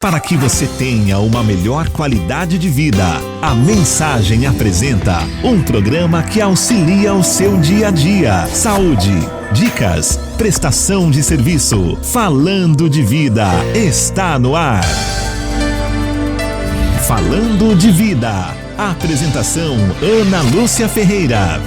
Para que você tenha uma melhor qualidade de vida, a Mensagem apresenta um programa que auxilia o seu dia a dia. Saúde, dicas, prestação de serviço. Falando de Vida está no ar. Falando de Vida. Apresentação Ana Lúcia Ferreira.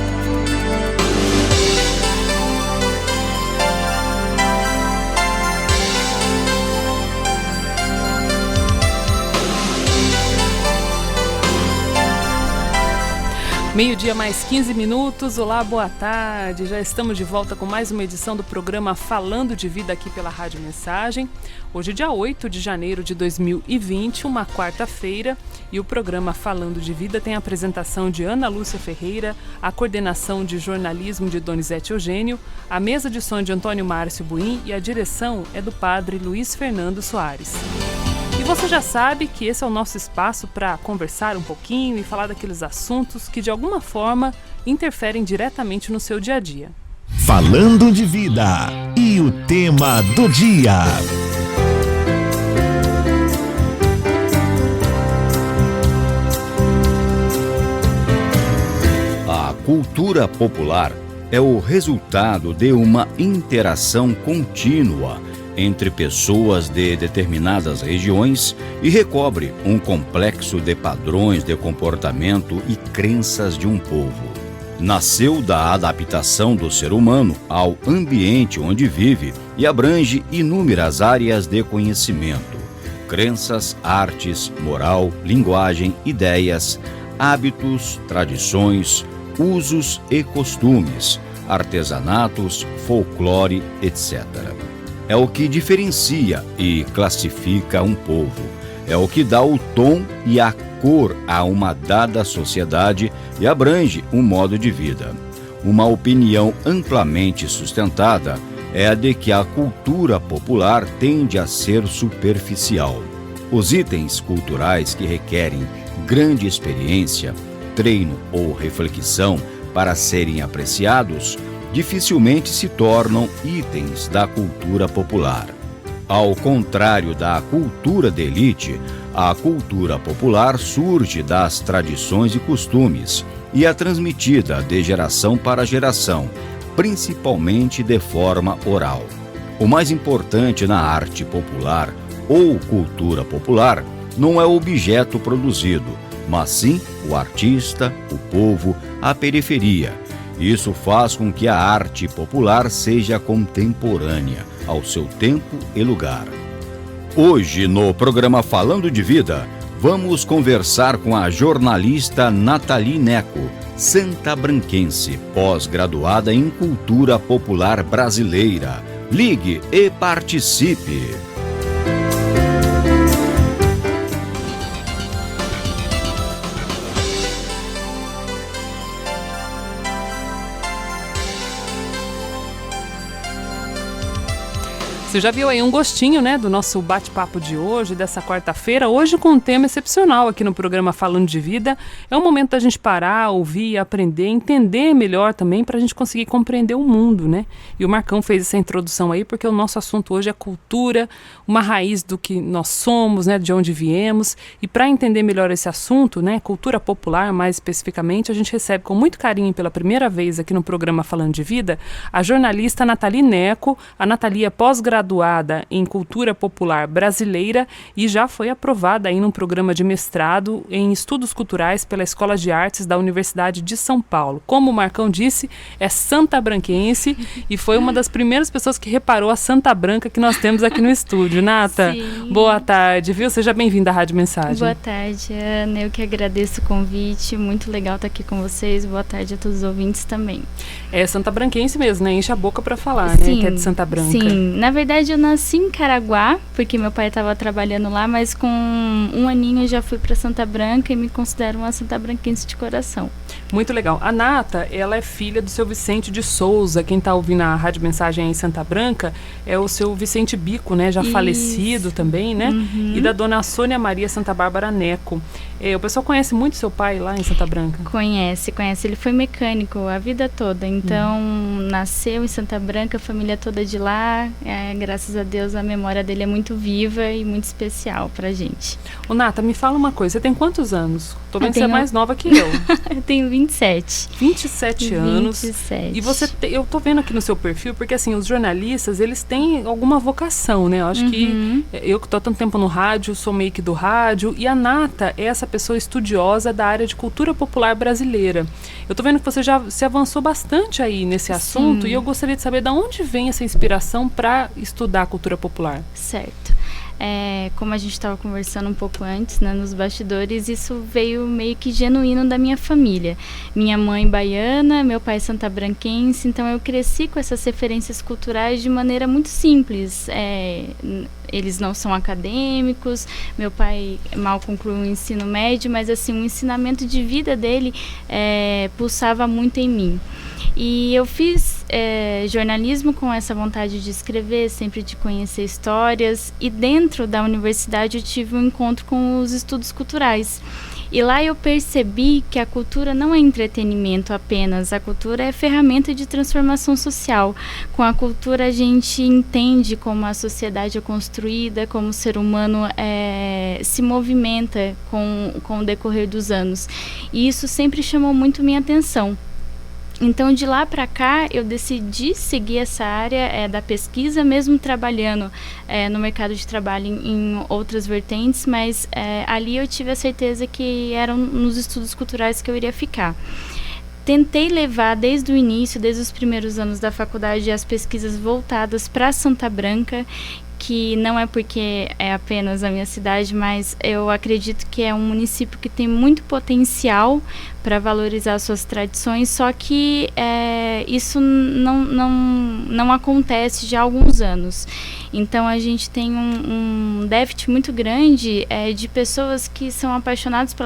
Meio-dia mais 15 minutos, olá, boa tarde, já estamos de volta com mais uma edição do programa Falando de Vida aqui pela Rádio Mensagem. Hoje dia 8 de janeiro de 2020, uma quarta-feira, e o programa Falando de Vida tem a apresentação de Ana Lúcia Ferreira, a coordenação de jornalismo de Donizete Eugênio, a mesa de som de Antônio Márcio Buim e a direção é do padre Luiz Fernando Soares. E você já sabe que esse é o nosso espaço para conversar um pouquinho e falar daqueles assuntos que de alguma forma interferem diretamente no seu dia a dia. Falando de Vida e o tema do dia. A cultura popular é o resultado de uma interação contínua entre pessoas de determinadas regiões e recobre um complexo de padrões de comportamento e crenças de um povo. Nasceu da adaptação do ser humano ao ambiente onde vive e abrange inúmeras áreas de conhecimento, crenças, artes, moral, linguagem, ideias, hábitos, tradições, usos e costumes, artesanatos, folclore, etc. É o que diferencia e classifica um povo. É o que dá o tom e a cor a uma dada sociedade e abrange um modo de vida. Uma opinião amplamente sustentada é a de que a cultura popular tende a ser superficial. Os itens culturais que requerem grande experiência, treino ou reflexão para serem apreciados dificilmente se tornam itens da cultura popular. Ao contrário da cultura de elite, a cultura popular surge das tradições e costumes e é transmitida de geração para geração, principalmente de forma oral. O mais importante na arte popular ou cultura popular não é o objeto produzido, mas sim o artista, o povo, a periferia. Isso faz com que a arte popular seja contemporânea ao seu tempo e lugar. Hoje, no programa Falando de Vida, vamos conversar com a jornalista Nathalie Neco, santabranquense, pós-graduada em Cultura Popular Brasileira. Ligue e participe! Você já viu aí um gostinho, né, do nosso bate-papo de hoje, dessa quarta-feira, hoje com um tema excepcional aqui no programa Falando de Vida. É um momento da gente parar, ouvir, aprender, entender melhor também para a gente conseguir compreender o mundo, né? E o Marcão fez essa introdução aí porque o nosso assunto hoje é cultura, uma raiz do que nós somos, né, de onde viemos. E para entender melhor esse assunto, né, cultura popular mais especificamente, a gente recebe com muito carinho pela primeira vez aqui no programa Falando de Vida a jornalista Nathalie Neco. A Nathalie é pós-graduada em Cultura Popular Brasileira e já foi aprovada aí num programa de mestrado em Estudos Culturais pela Escola de Artes da Universidade de São Paulo. Como o Marcão disse, é santabranquense e foi uma das primeiras pessoas que reparou a Santa Branca que nós temos aqui no estúdio. Nata, Sim. Boa tarde, viu? Seja bem-vinda à Rádio Mensagem. Boa tarde, Ana. Eu que agradeço o convite. Muito legal estar aqui com vocês. Boa tarde a todos os ouvintes também. É santabranquense mesmo, né? Enche a boca pra falar, Sim, né? Que é de Santa Branca. Sim, na verdade eu nasci em Caraguá, porque meu pai estava trabalhando lá, mas com um aninho eu já fui para Santa Branca e me considero uma santabranquense de coração. Muito legal. A Nata, ela é filha do seu Vicente de Souza. Quem está ouvindo a Rádio Mensagem aí em Santa Branca é o seu Vicente Bico, né? Já falecido também, né? E da dona Sônia Maria Santa Bárbara Neco. O pessoal conhece muito seu pai lá em Santa Branca? Conhece. Ele foi mecânico a vida toda. Então, nasceu em Santa Branca, a família toda de lá. Graças a Deus, a memória dele é muito viva e muito especial pra gente. Ô, Nata, me fala uma coisa. Você tem quantos anos? Tô vendo que você é mais nova que eu. Eu tenho 27. 27 anos. 27. E eu tô vendo aqui no seu perfil, porque assim, os jornalistas, eles têm alguma vocação, né? Eu acho que eu que tô há tanto tempo no rádio, sou meio que do rádio, e a Nata é essa pessoa estudiosa da área de cultura popular brasileira. Eu tô vendo que você já se avançou bastante aí nesse assunto, e eu gostaria de saber de onde vem essa inspiração para estudar a cultura popular. Certo. Como a gente estava conversando um pouco antes, né, nos bastidores, isso veio meio que genuíno da minha família. Minha mãe baiana, meu pai santabranquense, então eu cresci com essas referências culturais de maneira muito simples. Eles não são acadêmicos, meu pai mal concluiu o ensino médio, mas assim, o ensinamento de vida dele pulsava muito em mim. E eu fiz jornalismo com essa vontade de escrever, sempre de conhecer histórias. E dentro da universidade eu tive um encontro com os estudos culturais. E lá eu percebi que a cultura não é entretenimento apenas, a cultura é ferramenta de transformação social. Com a cultura a gente entende como a sociedade é construída, como o ser humano se movimenta com o decorrer dos anos. E isso sempre chamou muito minha atenção. Então, de lá para cá, eu decidi seguir essa área da pesquisa, mesmo trabalhando no mercado de trabalho em outras vertentes, mas ali eu tive a certeza que eram nos estudos culturais que eu iria ficar. Tentei levar desde o início, desde os primeiros anos da faculdade, as pesquisas voltadas para Santa Branca, que não é porque é apenas a minha cidade, mas eu acredito que é um município que tem muito potencial para valorizar suas tradições, só que isso não acontece já há alguns anos. Então a gente tem um déficit muito grande de pessoas que são apaixonadas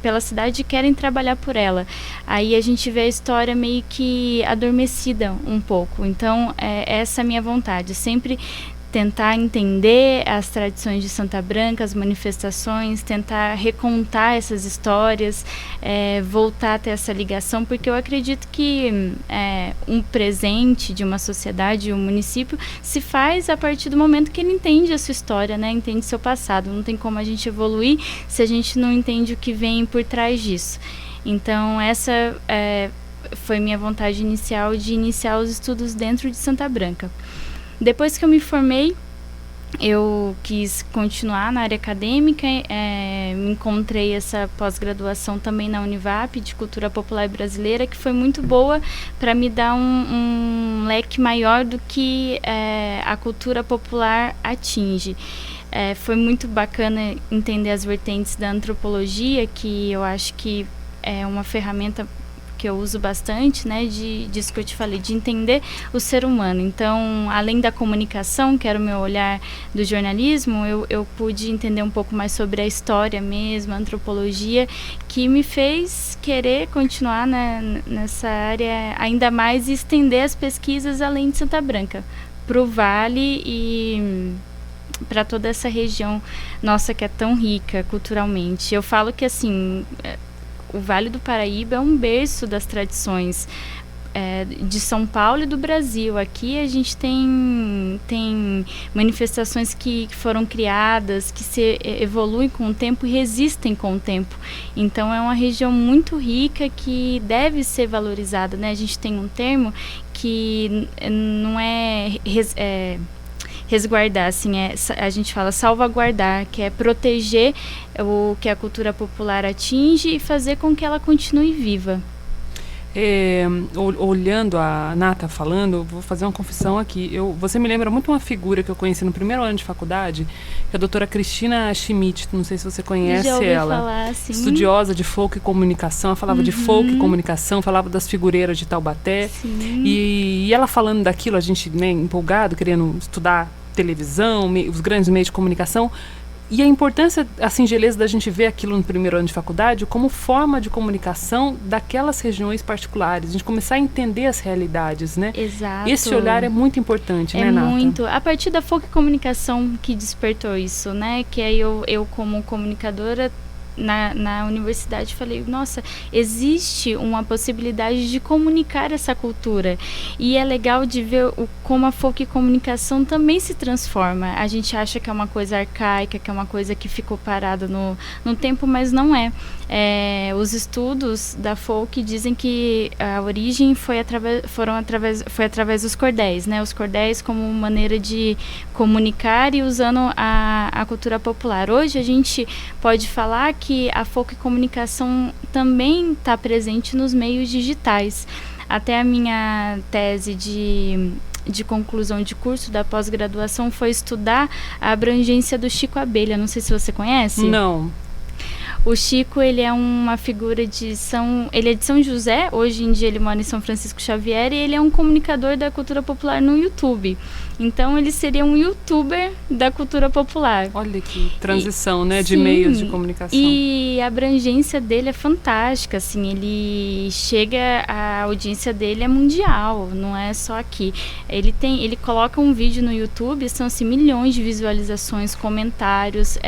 pela cidade e querem trabalhar por ela. Aí a gente vê a história meio que adormecida um pouco. Então essa é a minha vontade, sempre tentar entender as tradições de Santa Branca, as manifestações, tentar recontar essas histórias, voltar a ter essa ligação, porque eu acredito que um presente de uma sociedade, um município, se faz a partir do momento que ele entende a sua história, né? Entende seu passado. Não tem como a gente evoluir se a gente não entende o que vem por trás disso. Então, essa foi minha vontade inicial de iniciar os estudos dentro de Santa Branca. Depois que eu me formei, eu quis continuar na área acadêmica, encontrei essa pós-graduação também na Univap, de Cultura Popular Brasileira, que foi muito boa para me dar um leque maior do que a cultura popular atinge. Foi muito bacana entender as vertentes da antropologia, que eu acho que é uma ferramenta que eu uso bastante, né, disso que eu te falei, de entender o ser humano. Então, além da comunicação, que era o meu olhar do jornalismo, eu pude entender um pouco mais sobre a história mesmo, a antropologia, que me fez querer continuar nessa área ainda mais e estender as pesquisas além de Santa Branca, para o Vale e para toda essa região nossa que é tão rica culturalmente. Eu falo que, assim, o Vale do Paraíba é um berço das tradições de São Paulo e do Brasil. Aqui a gente tem manifestações que foram criadas, que se evoluem com o tempo e resistem com o tempo. Então é uma região muito rica que deve ser valorizada, né? A gente tem um termo que não resguardar, assim, a gente fala salvaguardar, que é proteger o que a cultura popular atinge e fazer com que ela continue viva. Olhando a Nata falando, vou fazer uma confissão aqui. Você me lembra muito uma figura que eu conheci no primeiro ano de faculdade, que é a doutora Cristina Schmidt, não sei se você conhece. Já ouvi ela. Falar, sim. Estudiosa de folk e comunicação, ela falava de folk e comunicação, falava das figureiras de Taubaté. E ela falando daquilo, a gente, né, empolgado, querendo estudar televisão, os grandes meios de comunicação, E a importância, a singeleza da gente ver aquilo no primeiro ano de faculdade como forma de comunicação daquelas regiões particulares, a gente começar a entender as realidades, né? Exato. Esse olhar é muito importante, né, Nata? É muito. A partir da folk comunicação que despertou isso, né? Que aí eu como comunicadora na universidade falei, nossa, existe uma possibilidade de comunicar essa cultura, e é legal de ver como a folk comunicação também se transforma. A gente acha que é uma coisa arcaica, que é uma coisa que ficou parada no tempo, mas não é. Os estudos da folk dizem que a origem foi através dos cordéis, né? Os cordéis como maneira de comunicar e usando a cultura popular. Hoje a gente pode falar que a folk comunicação também está presente nos meios digitais. Até a minha tese de conclusão de curso da pós-graduação foi estudar a abrangência do Chico Abelha. Não sei se você conhece. Não. O Chico, ele é uma figura ele é de São José, hoje em dia ele mora em São Francisco Xavier, e ele é um comunicador da cultura popular no YouTube. Então ele seria um youtuber da cultura popular. Olha que transição, né, de meios de comunicação. E a abrangência dele é fantástica, assim, a audiência dele é mundial, não é só aqui. Ele coloca um vídeo no YouTube, são assim, milhões de visualizações, comentários,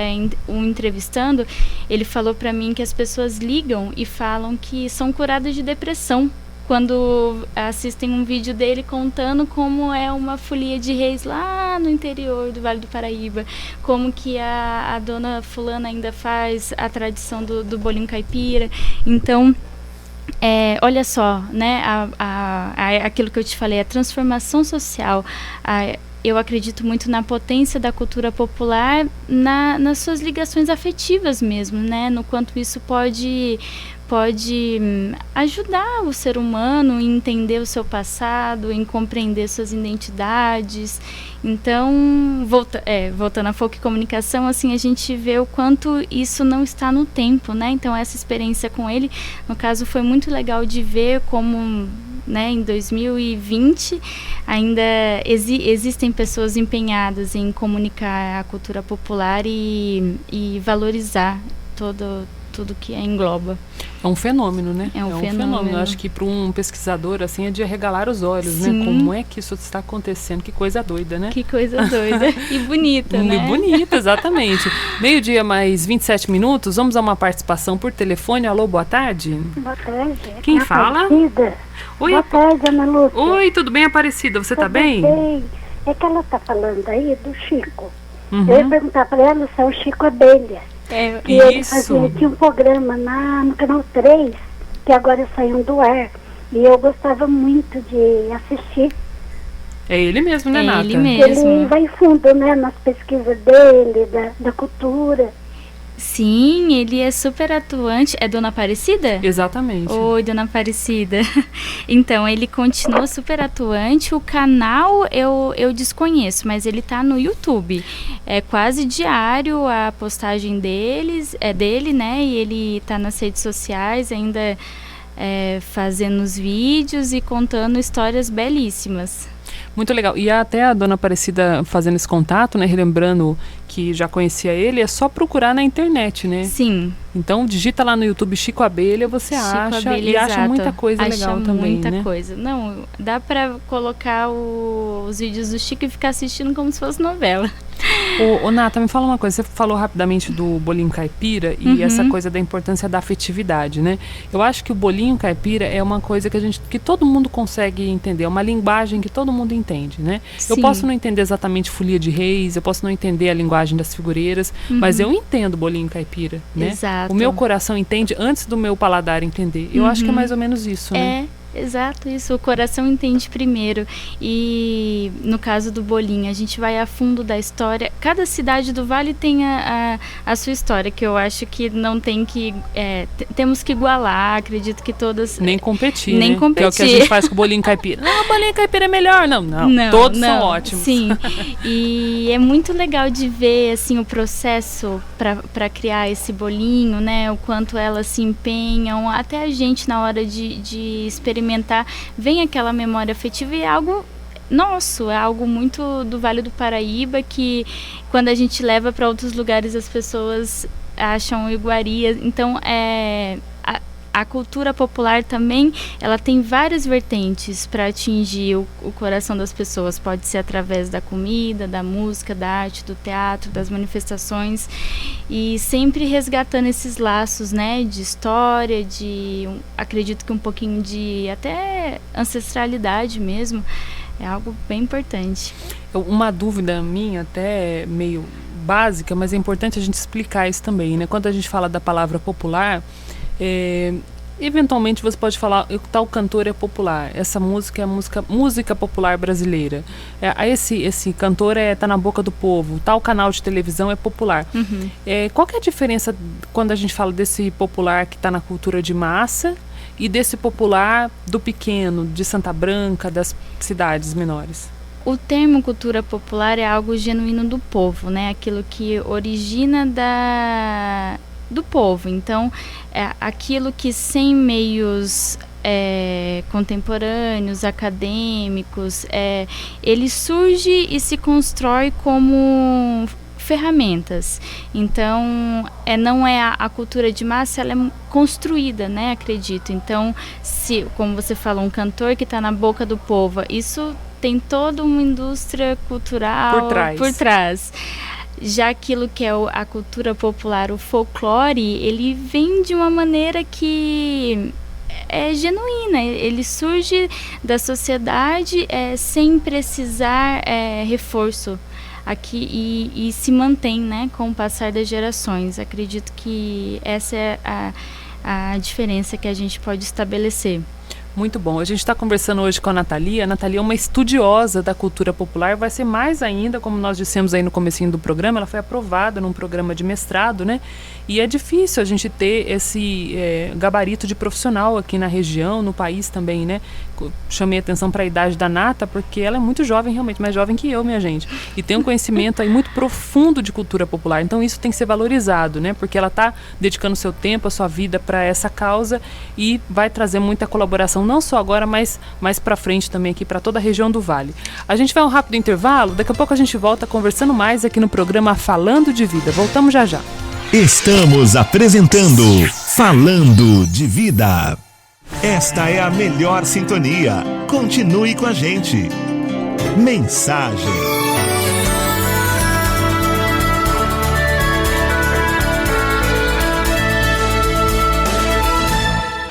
um entrevistando, ele falou para mim que as pessoas ligam e falam que são curadas de depressão quando assistem um vídeo dele contando como é uma folia de reis lá no interior do Vale do Paraíba, como que a dona fulana ainda faz a tradição do bolinho caipira. Então, olha só, né, aquilo que eu te falei, a transformação social, eu acredito muito na potência da cultura popular, nas suas ligações afetivas mesmo, né, no quanto isso pode ajudar o ser humano em entender o seu passado, em compreender suas identidades. Então, voltando à folk comunicação, assim, a gente vê o quanto isso não está no tempo, né? Então, essa experiência com ele, no caso, foi muito legal de ver como, né, em 2020 ainda existem pessoas empenhadas em comunicar a cultura popular e valorizar tudo que a engloba. É um fenômeno, né? É um fenômeno. Eu acho que para um pesquisador, assim, é de arregalar os olhos, Sim. né? Como é que isso está acontecendo? Que coisa doida, né? Que coisa doida. E bonita, né? E bonita, exatamente. 12:27, vamos a uma participação por telefone. Alô, boa tarde. Boa tarde. Quem fala? Aparecida. Oi, Boa tarde, Ana Lúcia. Oi, tudo bem, Aparecida? Você tá bem? Bem. É que ela tá falando aí do Chico. Uhum. Eu ia perguntar para ela se é o Chico Abelha. Que ele tinha um programa no Canal 3, que agora saiu do ar. E eu gostava muito de assistir. É ele mesmo, né, Nata? Ele mesmo. Ele vai fundo, né, nas pesquisas dele, da cultura. Sim, ele é super atuante. É Dona Aparecida? Exatamente. Oi, Dona Aparecida. Então, ele continua super atuante. O canal eu desconheço, mas ele tá no YouTube. É quase diário a postagem dele, né? E ele tá nas redes sociais ainda fazendo os vídeos e contando histórias belíssimas. Muito legal. E até a Dona Aparecida fazendo esse contato, né? Relembrando que já conhecia ele, é só procurar na internet, né? Sim. Então, digita lá no YouTube Chico Abelha, você acha Abelha, e acha exato. muita coisa legal também, muita né? coisa. Não, dá pra colocar os vídeos do Chico e ficar assistindo como se fosse novela. Ô Nata, me fala uma coisa, você falou rapidamente do bolinho caipira e essa coisa da importância da afetividade, né? Eu acho que o bolinho caipira é uma coisa que todo mundo consegue entender, é uma linguagem que todo mundo entende, né? Sim. Eu posso não entender exatamente folia de reis, eu posso não entender a linguagem das figureiras, mas eu entendo bolinho caipira, né? Exato. O meu coração entende antes do meu paladar entender. Eu acho que é mais ou menos isso, né? Exato, isso. O coração entende primeiro. E no caso do bolinho, a gente vai a fundo da história. Cada cidade do Vale tem a sua história, que eu acho que não tem que... temos que igualar, acredito que todas... Nem competir, nem né? competir. Que é o que a gente faz com o bolinho caipira. Ah, o bolinho caipira é melhor. Não, todos são ótimos. Sim, e é muito legal de ver, assim, o processo para criar esse bolinho, né? O quanto elas se empenham, até a gente na hora de experimentar, vem aquela memória afetiva e é algo nosso, é algo muito do Vale do Paraíba, que quando a gente leva para outros lugares as pessoas acham iguaria. Então, a cultura popular também, ela tem várias vertentes para atingir o coração das pessoas. Pode ser através da comida, da música, da arte, do teatro, das manifestações, e sempre resgatando esses laços, né, de história, acredito que um pouquinho de até ancestralidade mesmo. É algo bem importante. Uma dúvida minha, até meio básica, mas é importante a gente explicar isso também, né? Quando a gente fala da palavra popular, eventualmente você pode falar, tal cantor é popular, essa música é música popular brasileira, esse cantor tá na boca do povo, tal canal de televisão é popular. Uhum. Qual que é a diferença quando a gente fala desse popular que está na cultura de massa e desse popular do pequeno, de Santa Branca, das cidades menores? O termo cultura popular é algo genuíno do povo, né? Aquilo que origina do povo. Então, é aquilo que sem meios contemporâneos, acadêmicos, ele surge e se constrói como ferramentas. Então, não é a cultura de massa, ela é construída, né? Acredito. Então, como você falou, um cantor que está na boca do povo, isso tem toda uma indústria cultural por trás. Já aquilo que é a cultura popular, o folclore, ele vem de uma maneira que é genuína, ele surge da sociedade sem precisar reforço aqui e se mantém, né, com o passar das gerações. Acredito que essa é a diferença que a gente pode estabelecer. Muito bom. A gente está conversando hoje com a Nathalie. A Nathalie é uma estudiosa da cultura popular, vai ser mais ainda, como nós dissemos aí no comecinho do programa, ela foi aprovada num programa de mestrado, né? E é difícil a gente ter esse gabarito de profissional aqui na região, no país também, né? Chamei atenção para a idade da Nata, porque ela é muito jovem, realmente, mais jovem que eu, minha gente. E tem um conhecimento aí muito profundo de cultura popular. Então isso tem que ser valorizado, né? Porque ela está dedicando seu tempo, a sua vida para essa causa e vai trazer muita colaboração, não só agora, mas mais para frente também aqui para toda a região do Vale. A gente vai a um rápido intervalo, daqui a pouco a gente volta conversando mais aqui no programa Falando de Vida. Voltamos já já. Estamos apresentando Falando de Vida. Esta é a melhor sintonia. Continue com a gente. Mensagem.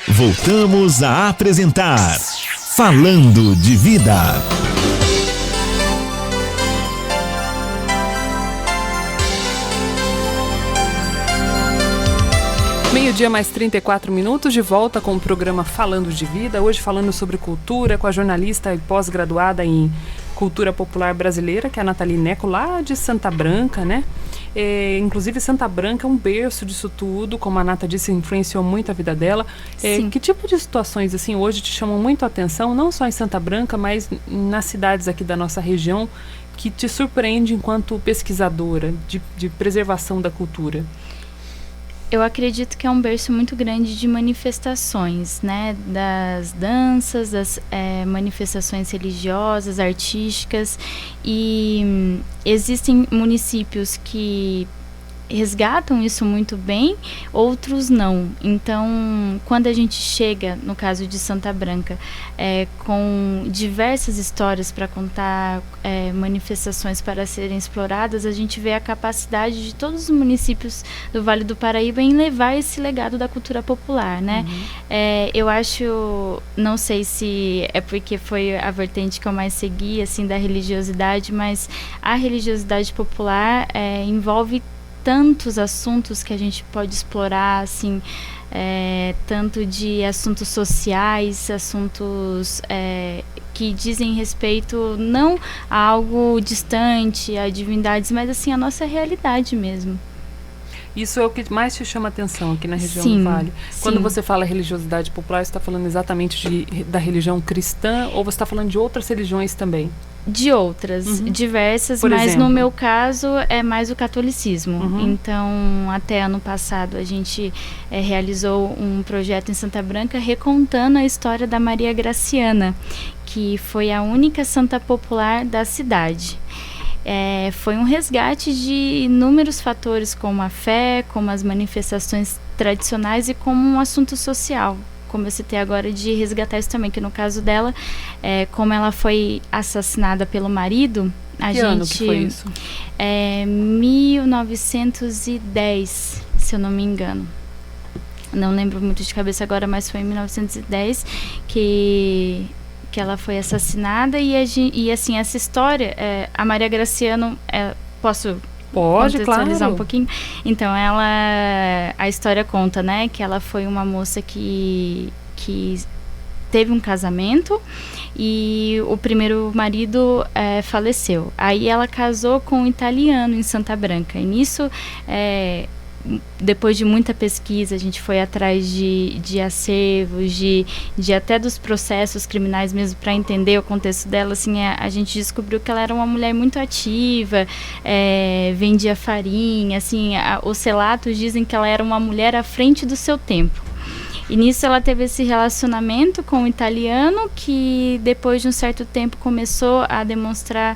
Voltamos a apresentar Falando de Vida. Meio-dia mais 34 minutos, de volta com o programa Falando de Vida. Hoje falando sobre cultura com a jornalista e pós-graduada em Cultura Popular Brasileira, que é a Nathalie Neco, lá de Santa Branca, né? Inclusive Santa Branca é um berço disso tudo, como a Nata disse, influenciou muito a vida dela. Que tipo de situações assim hoje te chamam muito a atenção, não só em Santa Branca, mas nas cidades aqui da nossa região, que te surpreende enquanto pesquisadora de preservação da cultura? Eu acredito que é um berço muito grande de manifestações, né? Das danças, das manifestações religiosas, artísticas, e existem municípios que resgatam isso muito bem, outros não. Então, quando a gente chega, no caso de Santa Branca, com diversas histórias para contar, manifestações para serem exploradas, a gente vê a capacidade de todos os municípios do Vale do Paraíba em levar esse legado da cultura popular, né? Uhum. Eu acho, não sei se é porque foi a vertente que eu mais segui, assim, da religiosidade, mas a religiosidade popular envolve tantos assuntos que a gente pode explorar, assim, tanto de assuntos sociais, assuntos que dizem respeito não a algo distante, a divindades, mas assim, a nossa realidade mesmo. Isso é o que mais te chama atenção aqui na região sim, do Vale. Quando sim. você fala religiosidade popular, você está falando exatamente da religião cristã ou você está falando de outras religiões também? De outras, diversas, Por mas exemplo? no meu caso é mais o catolicismo. Uhum. Então, até ano passado a gente realizou um projeto em Santa Branca recontando a história da Maria Graciana, que foi a única santa popular da cidade. Foi um resgate de inúmeros fatores, como a fé, como as manifestações tradicionais e como um assunto social, como eu citei agora, de resgatar isso também, que no caso dela, como ela foi assassinada pelo marido, que ano que foi isso? 1910, se eu não me engano. Não lembro muito de cabeça agora, mas foi em 1910 que ela foi assassinada. E assim, essa história, a Maria Graciano, posso contextualizar claro. um pouquinho? Então, a história conta, né, que ela foi uma moça que teve um casamento e o primeiro marido faleceu. Aí ela casou com um italiano em Santa Branca. E nisso, depois de muita pesquisa, a gente foi atrás de acervos, de até dos processos criminais mesmo, para entender o contexto dela. Assim, a gente descobriu que ela era uma mulher muito ativa, vendia farinha, assim, os relatos dizem que ela era uma mulher à frente do seu tempo. E nisso ela teve esse relacionamento com o italiano, que depois de um certo tempo começou a demonstrar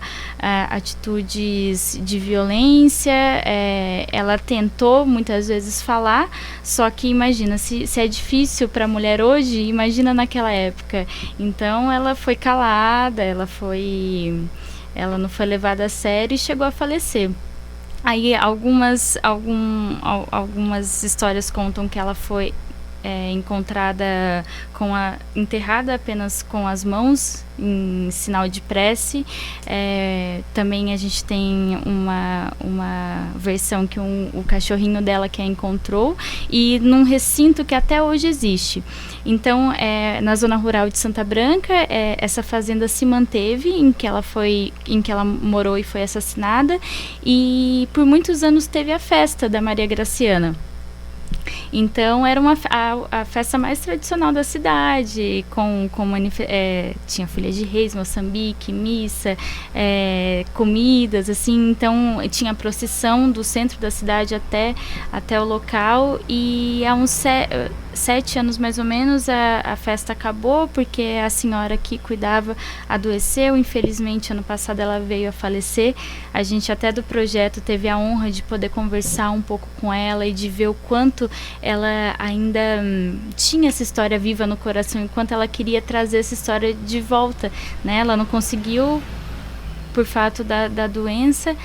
atitudes de violência. Ela tentou muitas vezes falar, só que imagina, se é difícil para a mulher hoje, imagina naquela época. Então ela foi calada, ela não foi levada a sério e chegou a falecer. Aí algumas histórias contam que ela foi encontrada enterrada apenas com as mãos em sinal de prece. Também a gente tem uma versão que o cachorrinho dela que a encontrou, e num recinto que até hoje existe. Então, na zona rural de Santa Branca, essa fazenda se manteve, em que ela morou e foi assassinada, e por muitos anos teve a festa da Maria Graciana. Então era a festa mais tradicional da cidade, tinha folia de reis, Moçambique, missa, comidas, assim. Então tinha procissão do centro da cidade até o local, e há uns 7 anos mais ou menos a festa acabou, porque a senhora que cuidava adoeceu. Infelizmente, ano passado ela veio a falecer. A gente até do projeto teve a honra de poder conversar um pouco com ela e de ver o quanto ela ainda tinha essa história viva no coração, enquanto ela queria trazer essa história de volta, né? Ela não conseguiu por fato da doença.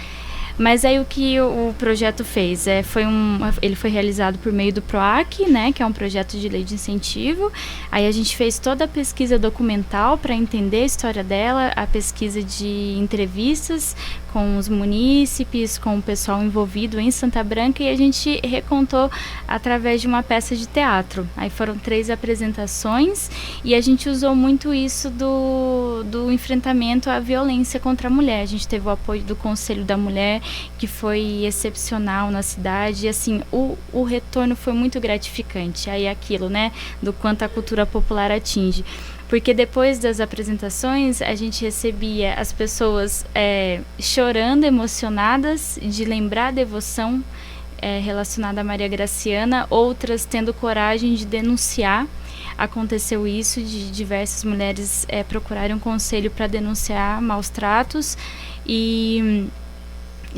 Mas aí o que o projeto fez? Ele foi realizado por meio do PROAC, né, que é um projeto de lei de incentivo. Aí a gente fez toda a pesquisa documental para entender a história dela, a pesquisa de entrevistas com os munícipes, com o pessoal envolvido em Santa Branca, e a gente recontou através de uma peça de teatro. Aí foram 3 apresentações, e a gente usou muito isso do enfrentamento à violência contra a mulher. A gente teve o apoio do Conselho da Mulher, que foi excepcional na cidade, e assim, o retorno foi muito gratificante. Aí aquilo, né, do quanto a cultura popular atinge. Porque depois das apresentações, a gente recebia as pessoas chorando, emocionadas, de lembrar a devoção relacionada a Maria Graciana, outras tendo coragem de denunciar. Aconteceu isso, de diversas mulheres procurarem um conselho para denunciar maus tratos, e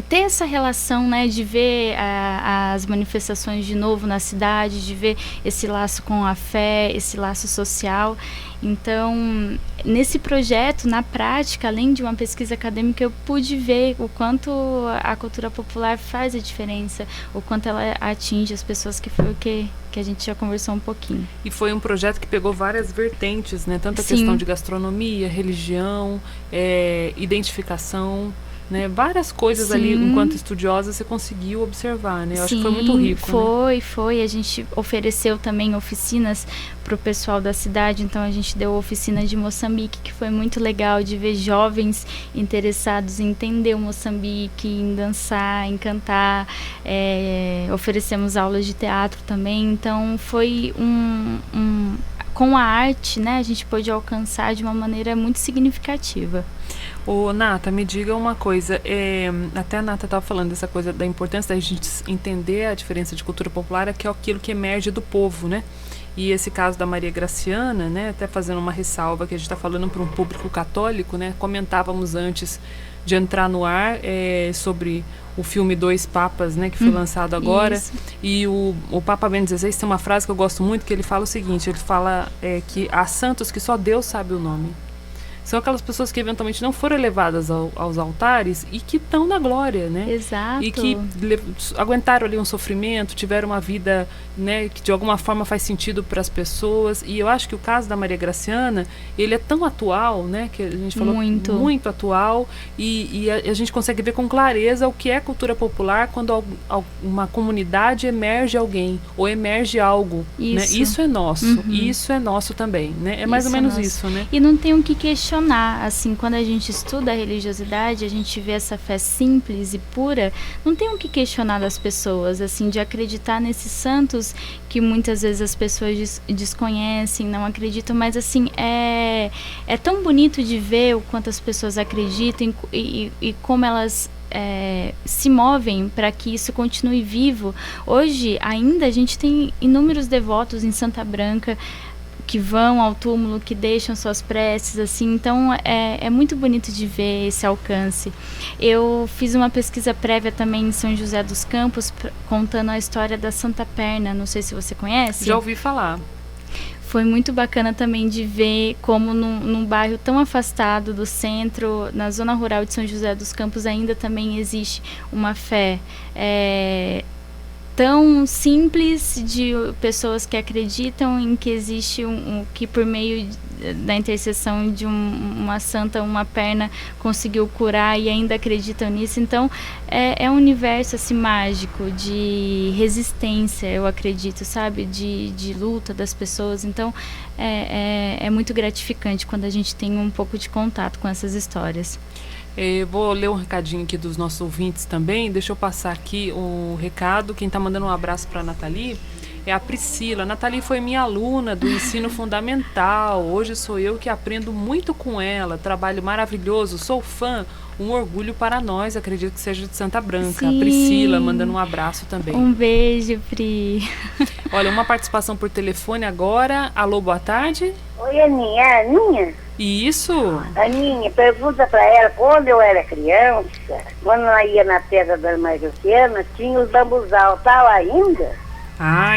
ter essa relação, né, de ver as manifestações de novo na cidade, de ver esse laço com a fé, esse laço social. Então, nesse projeto, na prática, além de uma pesquisa acadêmica, eu pude ver o quanto a cultura popular faz a diferença, o quanto ela atinge as pessoas, que foi o que a gente já conversou um pouquinho. E foi um projeto que pegou várias vertentes, né? Tanto a Sim. questão de gastronomia, religião, identificação, né? Várias coisas. Sim. Ali, enquanto estudiosa, você conseguiu observar, né? Eu acho que foi muito rico. Foi. A gente ofereceu também oficinas para o pessoal da cidade. Então a gente deu oficina de Moçambique, que foi muito legal de ver jovens interessados em entender o Moçambique, em dançar, em cantar. Oferecemos aulas de teatro também. Então foi com a arte, né, a gente pôde alcançar de uma maneira muito significativa. Ô, Nata, me diga uma coisa, até a Nata estava falando dessa coisa da importância da gente entender a diferença de cultura popular, que é aquilo que emerge do povo, né? E esse caso da Maria Graciana, né, até fazendo uma ressalva que a gente está falando para um público católico, né, comentávamos antes de entrar no ar sobre o filme Dois Papas, né, que foi lançado agora. Isso. E o Papa Bento XVI tem uma frase que eu gosto muito, que ele fala o seguinte, ele fala que há santos que só Deus sabe o nome. São aquelas pessoas que eventualmente não foram elevadas aos altares e que estão na glória, né? Exato. E que aguentaram ali um sofrimento, tiveram uma vida, né, que de alguma forma faz sentido para as pessoas. E eu acho que o caso da Maria Graciana, ele é tão atual, né? Que a gente falou muito atual. E a gente consegue ver com clareza o que é cultura popular quando uma comunidade emerge alguém ou emerge algo. Isso, né? Isso é nosso. Isso é nosso também, né? É mais ou menos isso, né? E não tem o que questionar. Assim, quando a gente estuda a religiosidade, a gente vê essa fé simples e pura, não tem o que questionar das pessoas, assim, de acreditar nesses santos que muitas vezes as pessoas desconhecem, não acreditam, mas assim, é tão bonito de ver o quanto as pessoas acreditam e como elas se movem para que isso continue vivo. Hoje ainda a gente tem inúmeros devotos em Santa Branca que vão ao túmulo, que deixam suas preces, assim, então é muito bonito de ver esse alcance. Eu fiz uma pesquisa prévia também em São José dos Campos, contando a história da Santa Perna, não sei se você conhece. Já ouvi falar. Foi muito bacana também de ver como num bairro tão afastado do centro, na zona rural de São José dos Campos, ainda também existe uma fé tão simples de pessoas que acreditam em que existe que por meio da intercessão de uma santa, uma perna conseguiu curar e ainda acreditam nisso. Então é um universo assim mágico de resistência, eu acredito, sabe, de luta das pessoas. Então é muito gratificante quando a gente tem um pouco de contato com essas histórias. Vou ler um recadinho aqui dos nossos ouvintes também. Deixa eu passar aqui o recado. Quem está mandando um abraço para a Nathalie é a Priscila. A Nathalie foi minha aluna do ensino fundamental. Hoje sou eu que aprendo muito com ela. Trabalho maravilhoso, sou fã. Um orgulho para nós, acredito que seja de Santa Branca. Sim. A Priscila mandando um abraço também. Um beijo, Pri. Olha, uma participação por telefone agora. Alô, boa tarde. Oi, Aninha. É a Aninha? Isso. Aninha, pergunta para ela, quando eu era criança, quando ela ia na pedra da Maria Graciana, tinha os bambuzal, tá lá ainda? Ah,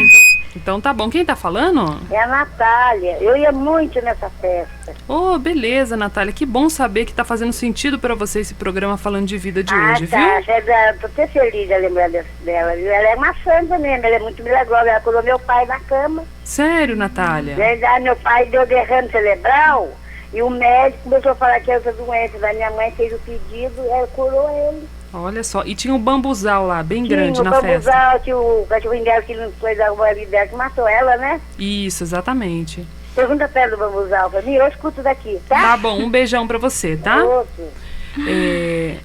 então tá bom. Quem tá falando? É a Natália. Eu ia muito nessa festa. Oh, beleza, Natália. Que bom saber que tá fazendo sentido para você esse programa Falando de Vida de hoje, tá. Viu? Tô até feliz de lembrar dela. Ela é uma santa mesmo, ela é muito milagrosa. Ela curou meu pai na cama. Sério, Natália? Verdade, meu pai deu derrame cerebral e o médico começou a falar que era outra doença. Da minha mãe fez o pedido e ela curou ele. Olha só, e tinha um bambuzal lá, bem grande na festa. Tinha o bambuzal, tinha o cachorrinho dela que não foi da vida que matou ela, né? Isso, exatamente. Pergunta pra ela do bambuzal pra mim, eu escuto daqui, tá? Tá bom, um beijão pra você, tá?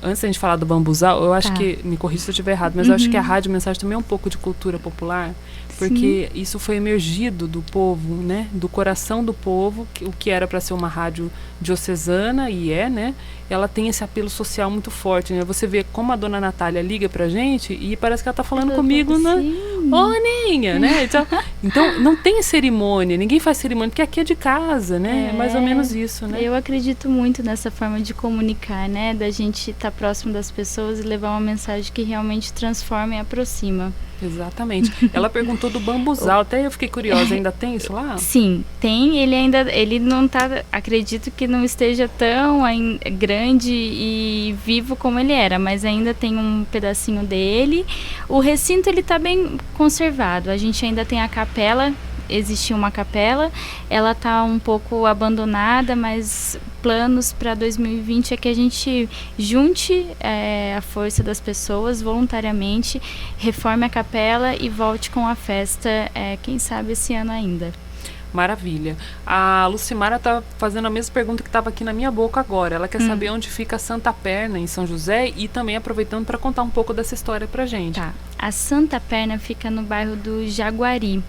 Antes da gente falar do bambuzal, eu acho que, me corrija se eu estiver errado, mas eu acho que a Rádio Mensagem também é um pouco de cultura popular, porque isso foi emergido do povo, né? Do coração do povo, o que era para ser uma rádio diocesana, e né? Ela tem esse apelo social muito forte, né? Você vê como a dona Natália liga pra gente e parece que ela tá falando comigo na... Ô, Aninha, né? Então, não tem cerimônia, ninguém faz cerimônia, porque aqui é de casa, né? É mais ou menos isso, né? Eu acredito muito nessa forma de comunicar, né? Da gente estar próximo das pessoas e levar uma mensagem que realmente transforma e aproxima. Exatamente. Ela perguntou do bambuzal, até eu fiquei curiosa, ainda tem isso lá? Sim, tem. Ele não tá, acredito que não esteja tão grande e vivo como ele era, mas ainda tem um pedacinho dele. O recinto, ele tá bem conservado. A gente ainda tem a capela, existia uma capela, ela tá um pouco abandonada, mas planos para 2020 é que a gente junte a força das pessoas voluntariamente, reforme a capela e volte com a festa, quem sabe esse ano ainda. Maravilha. A Lucimara está fazendo a mesma pergunta que estava aqui na minha boca agora. Ela quer saber onde fica a Santa Perna, em São José, e também aproveitando para contar um pouco dessa história para gente. Tá. A Santa Perna fica no bairro do Jaguari.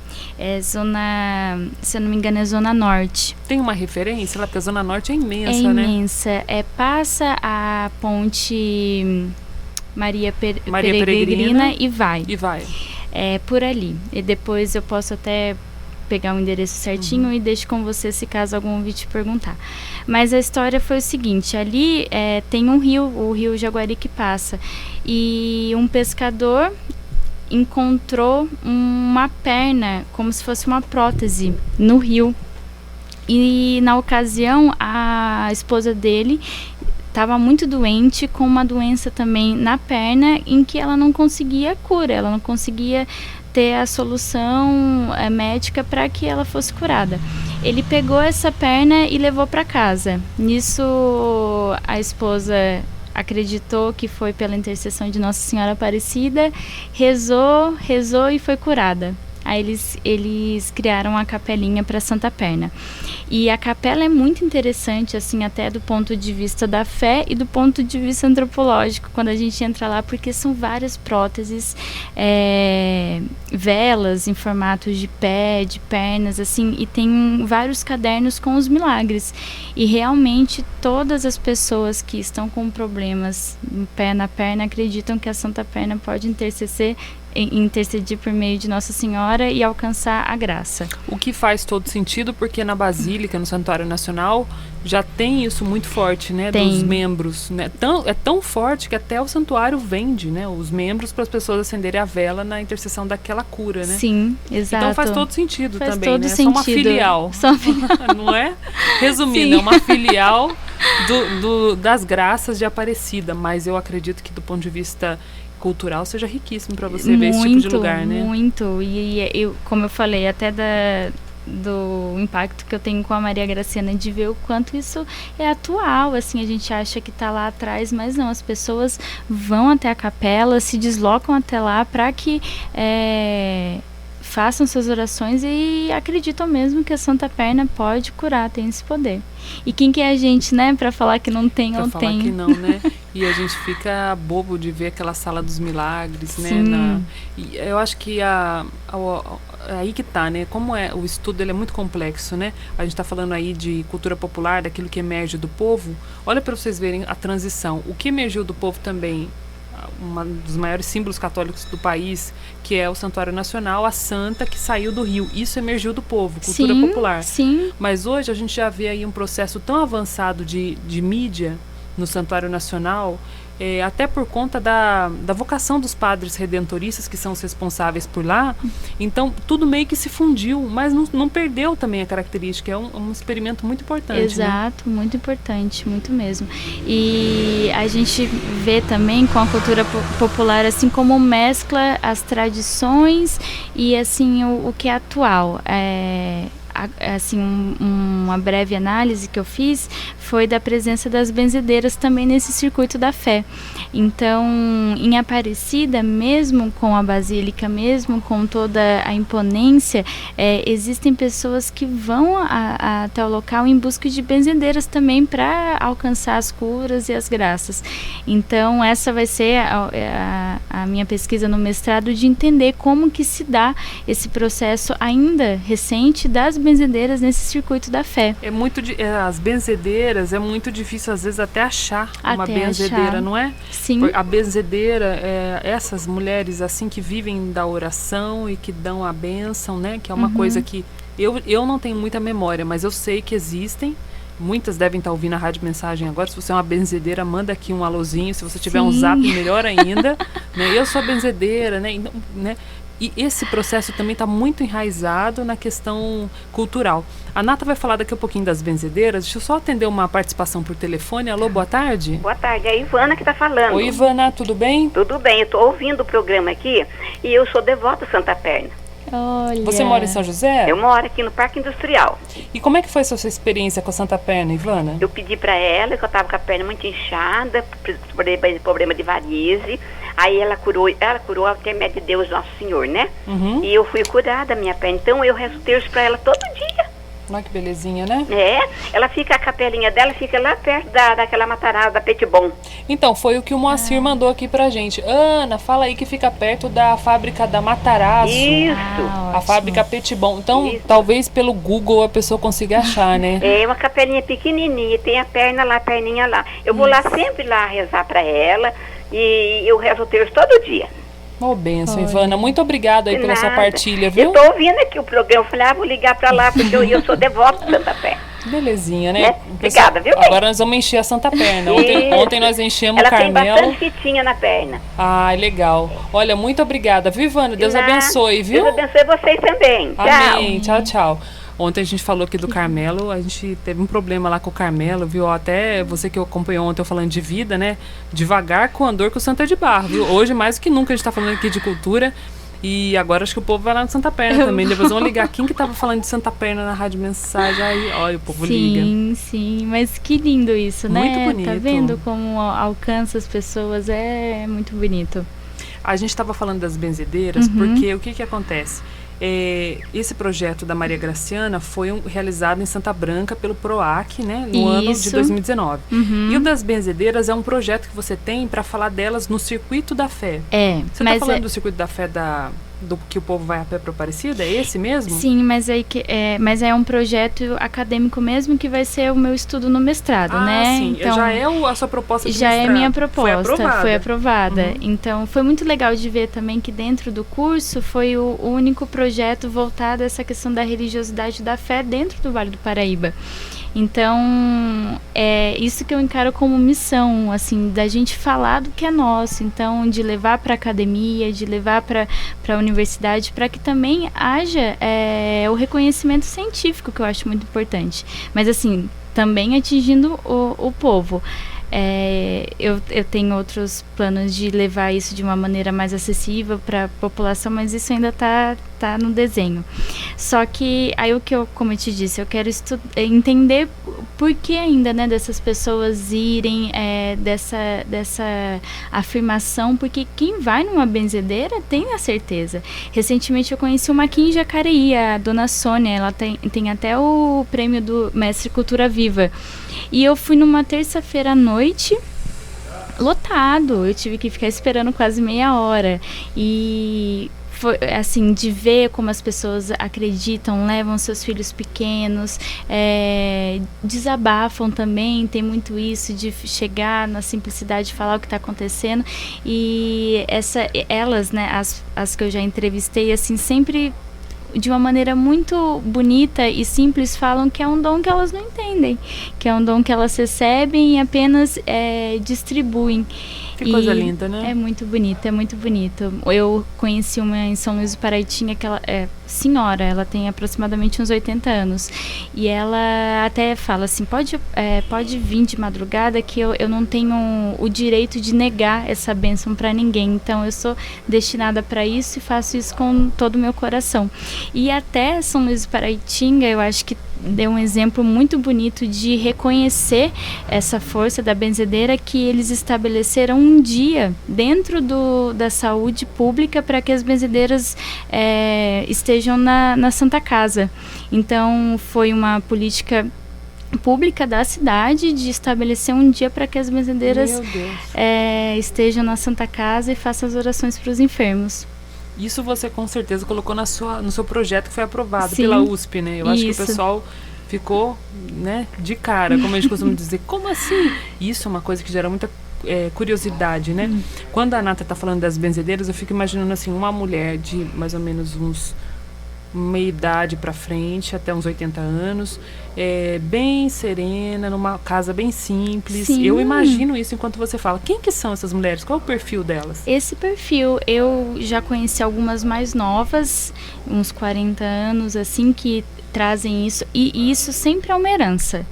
Zona, se eu não me engano, é Zona Norte. Tem uma referência lá? Porque a Zona Norte é imensa, né? É imensa. Passa a ponte Maria Peregrina e vai. E vai. Por ali. E depois eu posso até pegar o endereço certinho e deixo com você se caso algum ouvinte te perguntar. Mas a história foi o seguinte, ali tem um rio, o rio Jaguari que passa, e um pescador encontrou uma perna, como se fosse uma prótese, no rio. E na ocasião, a esposa dele estava muito doente, com uma doença também na perna, em que ela não conseguia cura, ela não conseguia ter a solução médica para que ela fosse curada. Ele pegou essa perna e levou para casa. Nisso, a esposa acreditou que foi pela intercessão de Nossa Senhora Aparecida, rezou e foi curada. Aí eles criaram a capelinha para Santa Perna. E a capela é muito interessante, assim, até do ponto de vista da fé e do ponto de vista antropológico, quando a gente entra lá, porque são várias próteses, velas em formatos de pé, de pernas, assim, e tem vários cadernos com os milagres. E realmente todas as pessoas que estão com problemas no pé, na perna, acreditam que a Santa Perna pode interceder por meio de Nossa Senhora e alcançar a graça. O que faz todo sentido, porque na Basílica, no Santuário Nacional, já tem isso muito forte, né? Tem. Dos membros, né? É tão forte que até o santuário vende, né? Os membros para as pessoas acenderem a vela na intercessão daquela cura, né? Sim, exato. Então faz todo sentido faz também, todo né? Sentido. Só uma filial. Não é? Resumindo, é uma filial das graças de Aparecida, mas eu acredito que do ponto de vista cultural seja riquíssimo para você ver esse tipo de lugar, né? Muito, e eu, como eu falei, até do impacto que eu tenho com a Maria Graciana, de ver o quanto isso é atual, assim, a gente acha que está lá atrás, mas não, as pessoas vão até a capela, se deslocam até lá para que façam suas orações e acreditam mesmo que a Santa Perna pode curar, tem esse poder. E quem que é a gente, né, para falar que não tem ou tem? Para falar que não, né? E a gente fica bobo de ver aquela sala dos milagres, Sim. né? E eu acho que aí que tá, né? Como o estudo ele é muito complexo, né? A gente está falando aí de cultura popular, daquilo que emerge do povo. Olha para vocês verem a transição. O que emergiu do povo também, um dos maiores símbolos católicos do país, que é o Santuário Nacional, a Santa que saiu do Rio. Isso emergiu do povo, cultura popular. Sim. Mas hoje a gente já vê aí um processo tão avançado de mídia no Santuário Nacional, até por conta da vocação dos padres redentoristas, que são os responsáveis por lá. Então, tudo meio que se fundiu, mas não perdeu também a característica. É um experimento muito importante. Exato, né? Muito importante, muito mesmo. E a gente vê também com a cultura popular, assim, como mescla as tradições e, assim, o que é atual. Assim, uma breve análise que eu fiz foi da presença das benzedeiras também nesse circuito da fé. Então, em Aparecida, mesmo com a Basílica, mesmo com toda a imponência, existem pessoas que vão até o local em busca de benzedeiras também para alcançar as curas e as graças. Então, essa vai ser a minha pesquisa no mestrado, de entender como que se dá esse processo ainda recente das benzedeiras nesse circuito da fé. As benzedeiras é muito difícil às vezes até achar uma benzedeira, não é? Sim. A benzedeira essas mulheres assim que vivem da oração e que dão a bênção, né? Que é uma coisa que eu não tenho muita memória, mas eu sei que existem. Muitas devem estar ouvindo a Rádio Mensagem agora. Se você é uma benzedeira, manda aqui um alôzinho. Se você tiver um zap, melhor ainda. Né? Eu sou benzedeira, né? E esse processo também está muito enraizado na questão cultural. A Nata vai falar daqui a pouquinho das benzedeiras. Deixa eu só atender uma participação por telefone. Alô, boa tarde. Boa tarde, é a Ivana que está falando. Oi, Ivana, tudo bem? Tudo bem, eu estou ouvindo o programa aqui e eu sou devota Santa Perna. Olha. Você mora em São José? Eu moro aqui no Parque Industrial. E como é que foi a sua experiência com a Santa Perna, Ivana? Eu pedi para ela, que eu estava com a perna muito inchada, problema de varize. Aí ela curou até médio de Deus Nosso Senhor, né? E eu fui curada a minha perna. Então eu rezo terço para ela todo dia. Olha que belezinha, né? Ela fica, a capelinha dela fica lá perto daquela Matarazzo, da Petibon. Então, foi o que o Moacir mandou aqui pra gente. Ana, fala aí que fica perto da fábrica da Matarazzo. Isso. A fábrica Petibon. Então, talvez pelo Google a pessoa consiga achar, né? É uma capelinha pequenininha, tem a perninha lá. Eu vou lá sempre lá rezar pra ela e eu rezo o terço todo dia. Ô, benção, Ivana. Muito obrigada aí pela sua partilha, viu? Eu tô ouvindo aqui o programa, eu falei, vou ligar pra lá, porque eu sou devota de Santa Fé. Belezinha, né? Obrigada, viu? Agora nós vamos encher a Santa Perna. Ontem nós enchemos o Carmelo. Ela tem bastante fitinha na perna. Legal. Olha, muito obrigada, viu, Ivana? Deus abençoe, viu? Deus abençoe vocês também. Amém. Tchau, tchau. Ontem a gente falou aqui do Carmelo, a gente teve um problema lá com o Carmelo, viu? Até você que acompanhou ontem eu falando de vida, né? Devagar com o andor que o santo é de barro, viu? Hoje, mais do que nunca, a gente tá falando aqui de cultura. E agora acho que o povo vai lá no Santa Perna também. Depois vão ligar. Quem que tava falando de Santa Perna na Rádio Mensagem? Aí, olha, o povo liga. Sim, mas que lindo isso, né? Muito bonito. Tá vendo como alcança as pessoas? É muito bonito. A gente estava falando das benzedeiras, porque o que acontece? Esse projeto da Maria Graciana foi realizado em Santa Branca pelo PROAC, né, no ano de 2019. E o das benzedeiras é um projeto que você tem para falar delas no Circuito da Fé. Você está falando do Circuito da Fé do que o povo vai a pé para Aparecida? É esse mesmo? Sim, mas é um projeto acadêmico mesmo que vai ser o meu estudo no mestrado, né? Sim. Então, já é a sua proposta de já mestrado? É minha proposta, foi aprovada. Uhum. Então, foi muito legal de ver também que dentro do curso foi o único projeto voltado a essa questão da religiosidade da fé dentro do Vale do Paraíba. Então, é isso que eu encaro como missão, assim, da gente falar do que é nosso. Então, de levar para a academia, de levar para a universidade, para que também haja o reconhecimento científico, que eu acho muito importante. Mas, assim, também atingindo o povo. Eu tenho outros planos de levar isso de uma maneira mais acessível para a população, mas isso ainda está no desenho. Só que aí como eu te disse, eu quero entender por que ainda, né, dessas pessoas irem, dessa afirmação, porque quem vai numa benzedeira tem a certeza. Recentemente eu conheci uma aqui em Jacareí, a dona Sônia, ela tem até o prêmio do Mestre Cultura Viva. E eu fui numa terça-feira à noite, lotado, eu tive que ficar esperando quase meia hora. E foi assim, de ver como as pessoas acreditam, levam seus filhos pequenos, desabafam também, tem muito isso de chegar na simplicidade de falar o que está acontecendo. E elas, né, as que eu já entrevistei, assim, sempre de uma maneira muito bonita e simples falam que é um dom que elas não entendem, que é um dom que elas recebem e apenas distribuem. Que coisa linda, né? É muito bonito, é muito bonito. Eu conheci uma em São Luís do Paraitinga, que ela é senhora, ela tem aproximadamente uns 80 anos. E ela até fala assim, pode vir de madrugada que eu não tenho o direito de negar essa bênção para ninguém. Então eu sou destinada para isso e faço isso com todo o meu coração. E até São Luís do Paraitinga, eu acho que deu um exemplo muito bonito de reconhecer essa força da benzedeira, que eles estabeleceram um dia dentro da saúde pública para que as benzedeiras estejam na Santa Casa. Então foi uma política pública da cidade de estabelecer um dia para que as benzedeiras estejam na Santa Casa e façam as orações para os enfermos. Isso você com certeza colocou no seu projeto que foi aprovado pela USP, né? Eu acho que o pessoal ficou, né, de cara, como a gente costuma dizer. Como assim? Isso é uma coisa que gera muita curiosidade, né? Quando a Nata tá falando das benzedeiras, eu fico imaginando assim, uma mulher de mais ou menos meia idade para frente, até uns 80 anos, bem serena, numa casa bem simples. Sim. Eu imagino isso enquanto você fala. Quem que são essas mulheres? Qual é o perfil delas? Esse perfil, eu já conheci algumas mais novas, uns 40 anos, assim, que trazem isso. E isso sempre é uma herança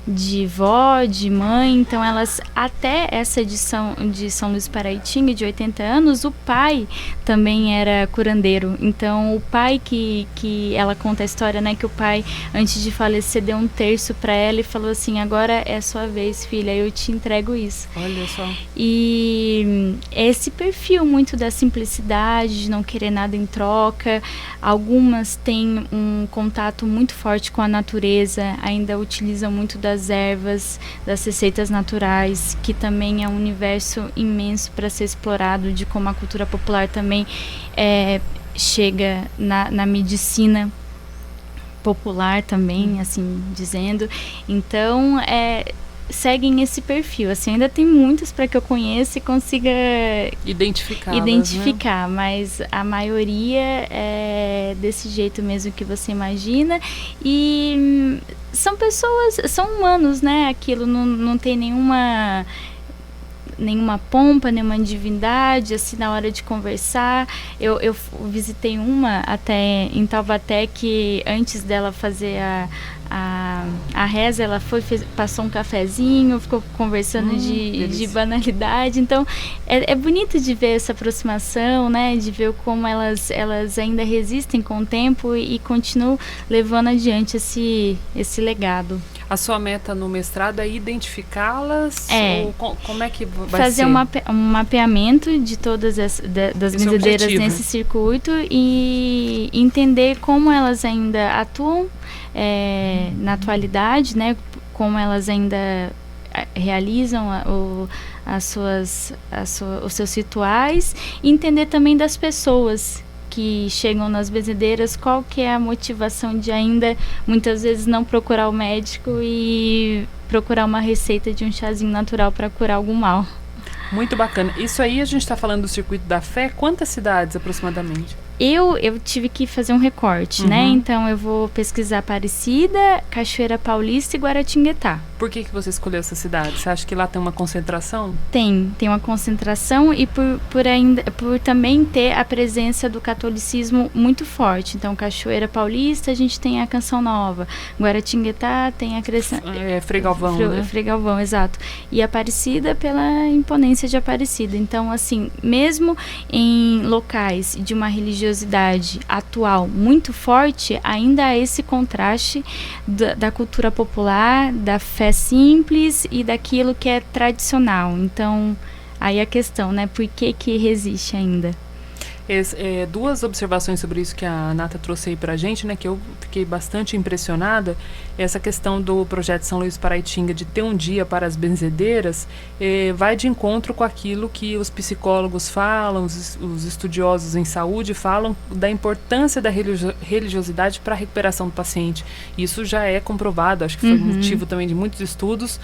de vó, de mãe. Então elas, até essa edição de São Luís Paraitinga, de 80 anos, o pai também era curandeiro. Então o pai que ela conta a história, né, que o pai, antes de falecer, deu um terço para ela e falou assim, agora é a sua vez, filha, eu te entrego isso. Olha só. E esse perfil muito da simplicidade, de não querer nada em troca. Algumas têm um contato muito forte com a natureza, ainda utilizam muito das ervas, das receitas naturais, que também é um universo imenso para ser explorado, de como a cultura popular também chega na medicina popular também, assim dizendo. Então, seguem esse perfil. Assim, ainda tem muitos para que eu conheça e consiga identificar, né? Mas a maioria é desse jeito mesmo que você imagina. E são pessoas, são humanos, né? Aquilo não tem nenhuma pompa, nenhuma divindade, assim, na hora de conversar. Eu visitei uma até em Taubaté, que antes dela fazer a reza, ela passou um cafezinho, ficou conversando de banalidade. Então, é bonito de ver essa aproximação, né? De ver como elas ainda resistem com o tempo e continuam levando adiante esse legado. A sua meta no mestrado é identificá-las? Ou como é que vai fazer ser? um mapeamento de todas das benzedeiras nesse circuito e entender como elas ainda atuam na atualidade, né? Como elas ainda realizam os seus rituais, e entender também das pessoas que chegam nas benzedeiras, qual que é a motivação de ainda muitas vezes não procurar o médico e procurar uma receita de um chazinho natural para curar algum mal. Muito bacana. Isso aí, a gente está falando do Circuito da Fé. Quantas cidades aproximadamente? Eu tive que fazer um recorte, né? Então eu vou pesquisar Aparecida, Cachoeira Paulista e Guaratinguetá. Por que você escolheu essa cidade? Você acha que lá tem uma concentração? Tem uma concentração, e por também ter a presença do catolicismo muito forte. Então, Cachoeira Paulista, a gente tem a Canção Nova. Guaratinguetá tem a Frei Galvão, né? Frei Galvão, exato. E Aparecida pela imponência de Aparecida. Então, assim, mesmo em locais de uma religiosidade atual muito forte, ainda há esse contraste da cultura popular, da fé simples e daquilo que é tradicional. Então, aí a questão, né? Por que resiste ainda? Duas observações sobre isso que a Nata trouxe aí pra gente, né, que eu fiquei bastante impressionada. Essa questão do projeto São Luís Paraitinga de ter um dia para as benzedeiras vai de encontro com aquilo que os psicólogos falam, os estudiosos em saúde falam da importância da religiosidade para a recuperação do paciente. Isso já é comprovado, acho que foi motivo também de muitos estudos,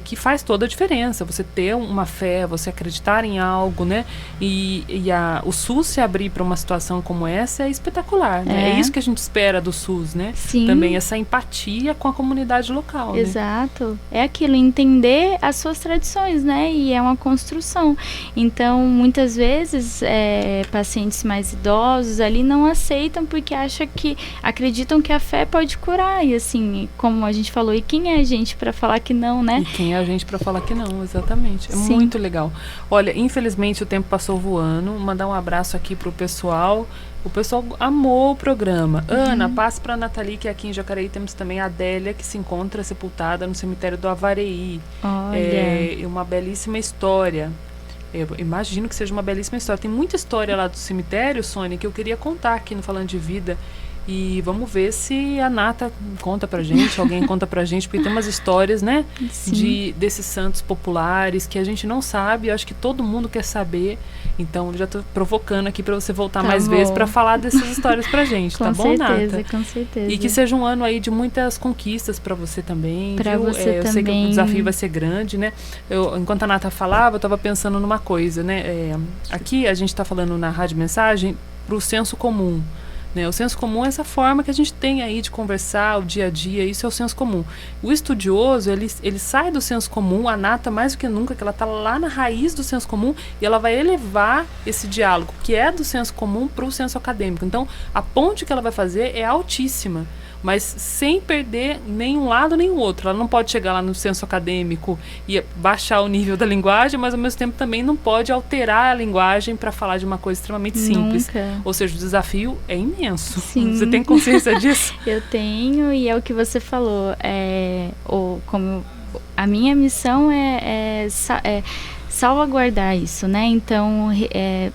que faz toda a diferença. Você ter uma fé, você acreditar em algo, né, e o SUS se abrir para uma situação como essa é espetacular, né? É isso que a gente espera do SUS, né? Sim. Também essa empatia com a comunidade local. Exato. Né? É aquilo, entender as suas tradições, né? E é uma construção. Então, muitas vezes, pacientes mais idosos ali não aceitam porque acreditam que a fé pode curar. E assim, como a gente falou, e quem é a gente para falar que não, né? E quem é a gente para falar que não, exatamente. É muito legal. Olha, infelizmente o tempo passou voando. Mandar um abraço aqui pro pessoal. O pessoal amou o programa. Ana, passe para a Nathalie, que aqui em Jacareí temos também a Adélia, que se encontra sepultada no cemitério do Avareí. Olha. É uma belíssima história. Eu imagino que seja uma belíssima história. Tem muita história lá do cemitério, Sônia, que eu queria contar aqui no Falando de Vida. E vamos ver se a Nata conta pra gente, alguém conta pra gente, porque tem umas histórias, né, desses santos populares que a gente não sabe, eu acho que todo mundo quer saber. Então, eu já tô provocando aqui pra você voltar mais vezes pra falar dessas histórias pra gente, tá bom, Nata? Com certeza. E que seja um ano aí de muitas conquistas pra você também. Pra você também. Eu sei que o desafio vai ser grande, né? Enquanto a Nata falava, eu tava pensando numa coisa, né? Aqui a gente tá falando na Rádio Mensagem pro senso comum. Né? O senso comum é essa forma que a gente tem aí de conversar o dia a dia, isso é o senso comum. O estudioso, ele sai do senso comum, a Nata mais do que nunca, que ela está lá na raiz do senso comum, e ela vai elevar esse diálogo, que é do senso comum para o senso acadêmico. Então, a ponte que ela vai fazer é altíssima, mas sem perder nenhum lado nem o outro. Ela não pode chegar lá no senso acadêmico e baixar o nível da linguagem, mas ao mesmo tempo também não pode alterar a linguagem para falar de uma coisa extremamente simples. Nunca. Ou seja, o desafio é imenso. Sim. Você tem consciência disso? Eu tenho, e é o que você falou. Como a minha missão é salvaguardar isso, né? Então,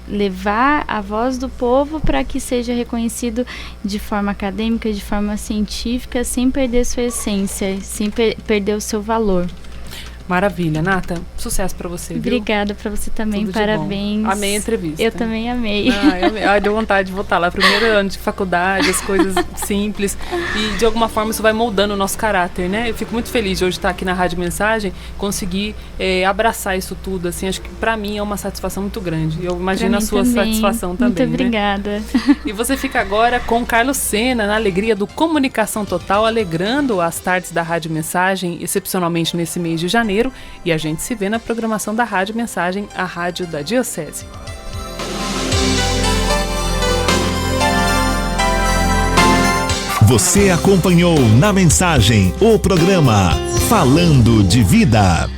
levar a voz do povo para que seja reconhecido de forma acadêmica, de forma científica, sem perder sua essência, sem perder o seu valor. Maravilha, Nata. Sucesso para você, viu? Obrigada para você também, parabéns. Amei a entrevista. Eu também amei. Deu vontade de voltar lá. Primeiro ano de faculdade, as coisas simples. E de alguma forma isso vai moldando o nosso caráter, né? Eu fico muito feliz de hoje estar aqui na Rádio Mensagem, conseguir abraçar isso tudo, assim, acho que para mim é uma satisfação muito grande. Eu imagino a sua satisfação também. Muito obrigada. Né? E você fica agora com Carlos Sena, na alegria do Comunicação Total, alegrando as tardes da Rádio Mensagem, excepcionalmente nesse mês de janeiro. E a gente se vê na programação da Rádio Mensagem, a rádio da Diocese. Você acompanhou na Mensagem o programa Falando de Vida.